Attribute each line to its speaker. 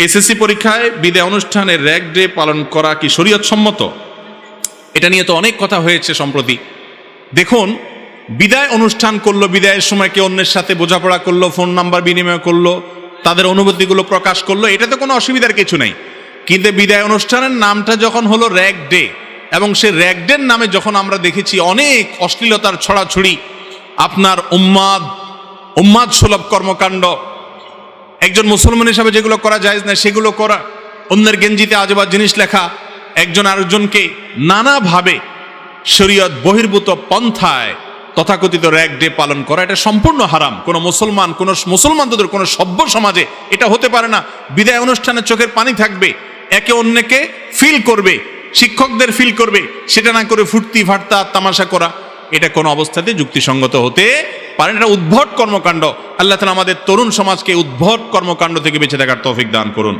Speaker 1: SSC পরীক্ষায় বিদায় অনুষ্ঠানে র্যাগ ডে পালন করা কি শরীয়ত সম্মত? এটা নিয়ে তো অনেক কথা হয়েছে সম্প্রতি। দেখুন, বিদায় অনুষ্ঠান করলো, বিদায়ের সময় কে অন্যের সাথে বোঝাপড়া করলো, ফোন নাম্বার বিনিময় করলো, তাদের অনুভূতিগুলো প্রকাশ করলো, এটা তো কোনো অসুবিধার কিছু নেই। কিন্তু বিদায় অনুষ্ঠানের নামটা যখন হলো র্যাগ ডে, এবং সে র্যাগ ডের নামে যখন আমরা দেখেছি অনেক অশ্লীলতার ছড়াছড়ি, আপনার উম্মাদ সুলভ কর্মকাণ্ড, একজন মুসলমান হিসাবে যেগুলো করা যায় না সেগুলো করা, অন্যের গেঞ্জিতে আজেবাজ জিনিস লেখা, একজন আরেকজনকে নানাভাবে শরীয়ত বহির্ভূত পন্থায় তথাকথিত র্যাগ ডে পালন করা, এটা সম্পূর্ণ হারাম। কোনো মুসলমানদের কোনো সভ্য সমাজে এটা হতে পারে না। বিদায় অনুষ্ঠানে চোখের পানি থাকবে, একে অন্যকে ফিল করবে, শিক্ষকদের ফিল করবে, সেটা না করে ফুর্তি ফার্তা তামাশা করা, এটা কোনো অবস্থাতে যুক্তিসঙ্গত হতে পারে না। এটা উদ্ভট কর্মকাণ্ড। আল্লাহ তাআলা আমাদের তরুণ সমাজকে উদ্ভট কর্মকাণ্ড থেকে বেঁচে থাকার তৌফিক দান করুন।